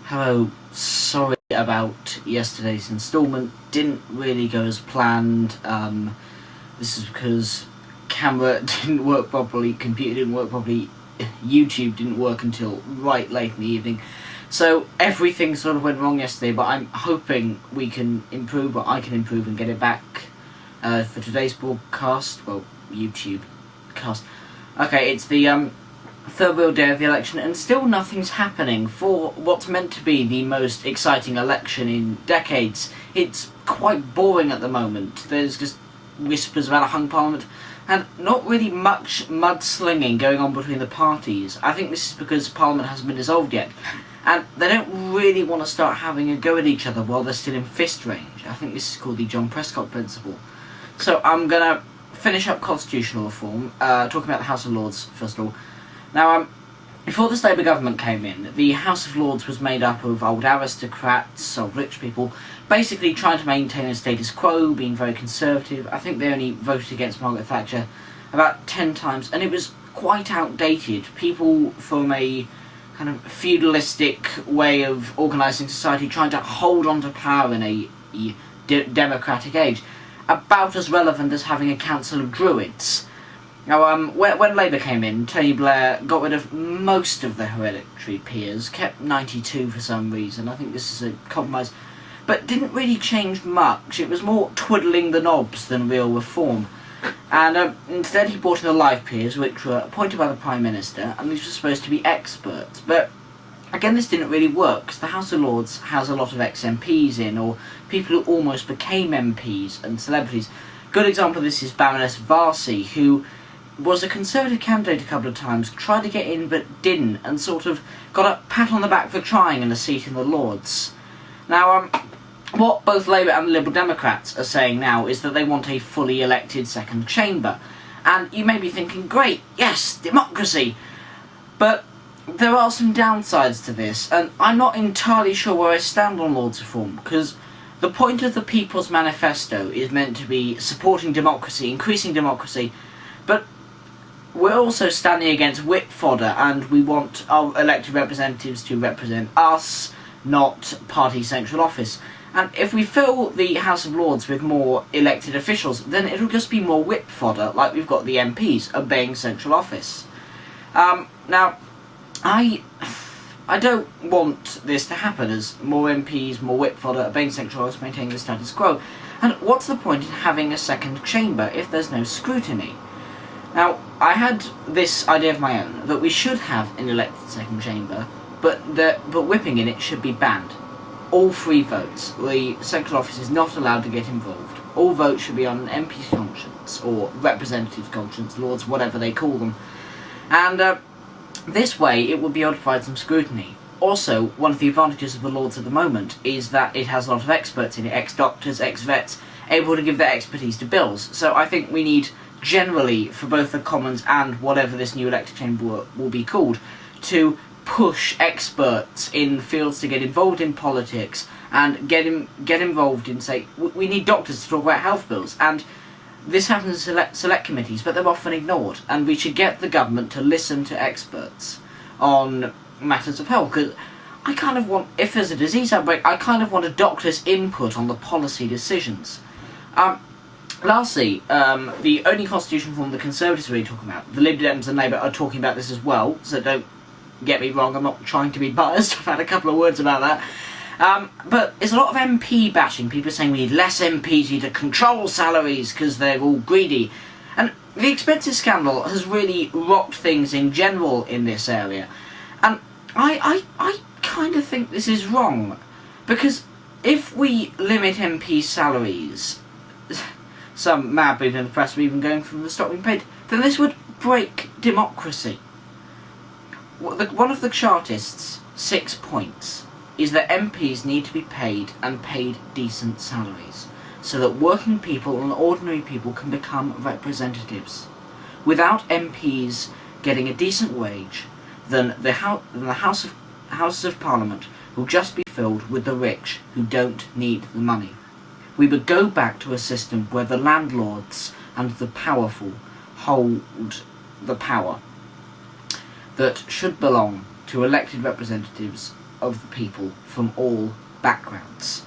Hello, sorry about yesterday's instalment. Didn't really go as planned. This is because camera didn't work properly, computer didn't work properly, YouTube didn't work until right late in the evening. So everything sort of went wrong yesterday, but I'm hoping we can improve, or I can improve and get it back for today's broadcast. Well, YouTube cast. Okay, it's the third real day of the election, and still nothing's happening for what's meant to be the most exciting election in decades. It's quite boring at the moment. There's just whispers about a hung parliament, and not really much mudslinging going on between the parties. I think this is because Parliament hasn't been dissolved yet, and they don't really want to start having a go at each other while they're still in fist range. I think this is called the John Prescott principle. So I'm going to finish up constitutional reform, talking about the House of Lords first of all. Now, before this Labour government came in, the House of Lords was made up of old aristocrats, old rich people, basically trying to maintain a status quo, being very conservative. I think they only voted against Margaret Thatcher about 10 times, and it was quite outdated. People from a kind of feudalistic way of organising society trying to hold on to power in a democratic age, about as relevant as having a council of druids. Now, when Labour came in, Tony Blair got rid of most of the hereditary peers, kept 92 for some reason. I think this is a compromise, but didn't really change much. It was more twiddling the knobs than real reform. And instead he brought in the live peers, which were appointed by the Prime Minister, and these were supposed to be experts. But again, this didn't really work, because the House of Lords has a lot of ex-MPs in, or people who almost became MPs and celebrities. Good example of this is Baroness Varsi, who was a Conservative candidate a couple of times, tried to get in but didn't, and sort of got a pat on the back for trying and a seat in the Lords. Now, what both Labour and the Liberal Democrats are saying now is that they want a fully elected second chamber. And you may be thinking, great, yes, democracy! But there are some downsides to this, and I'm not entirely sure where I stand on Lords reform, because the point of the People's Manifesto is meant to be supporting democracy, increasing democracy, but we're also standing against whip fodder, and we want our elected representatives to represent us, not party central office. And if we fill the House of Lords with more elected officials, then it'll just be more whip fodder, like we've got the MPs obeying central office. Now, I don't want this to happen, as more MPs, more whip fodder, obeying central office, maintaining the status quo. And what's the point in having a second chamber if there's no scrutiny? Now, I had this idea of my own, that we should have an elected second chamber, but whipping in it should be banned. All free votes. The central office is not allowed to get involved. All votes should be on an MP's conscience, or representative's conscience, Lords, whatever they call them. And this way it would be able to provide some scrutiny. Also, one of the advantages of the Lords at the moment is that it has a lot of experts in it, ex-doctors, ex-vets, able to give their expertise to bills. So I think we need, generally, for both the Commons and whatever this new elected chamber will be called, to push experts in fields to get involved in politics and get involved in, say, we need doctors to talk about health bills, and this happens in select committees, but they're often ignored, and we should get the government to listen to experts on matters of health, because I kind of want, if there's a disease outbreak, I kind of want a doctor's input on the policy decisions. Lastly, the only constitution reform the Conservatives are really talking about, the Lib Dems and Labour are talking about this as well, so don't get me wrong, I'm not trying to be biased, I've had a couple of words about that. But there's a lot of MP bashing, people saying we need less MPs, we need to control salaries because they're all greedy. And the expenses scandal has really rocked things in general in this area. And I kind of think this is wrong, because if we limit MP salaries, some mad people in the press are even going for the stop being paid, then this would break democracy. One of the Chartists' 6 points is that MPs need to be paid, and paid decent salaries, so that working people and ordinary people can become representatives. Without MPs getting a decent wage, then the House of Parliament will just be filled with the rich who don't need the money. We would go back to a system where the landlords and the powerful hold the power that should belong to elected representatives of the people from all backgrounds.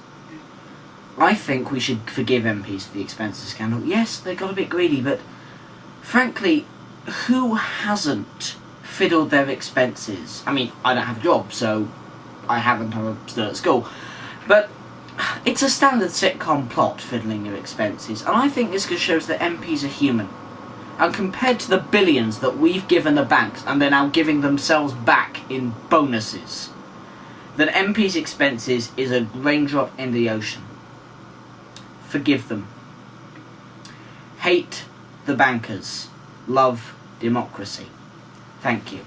I think we should forgive MPs for the expenses scandal. Yes, they got a bit greedy, but frankly, who hasn't fiddled their expenses? I mean, I don't have a job, so I haven't. I'm still at school. But it's a standard sitcom plot, fiddling your expenses, and I think this just shows that MPs are human. And compared to the billions that we've given the banks, and they're now giving themselves back in bonuses, that MPs' expenses is a raindrop in the ocean. Forgive them. Hate the bankers. Love democracy. Thank you.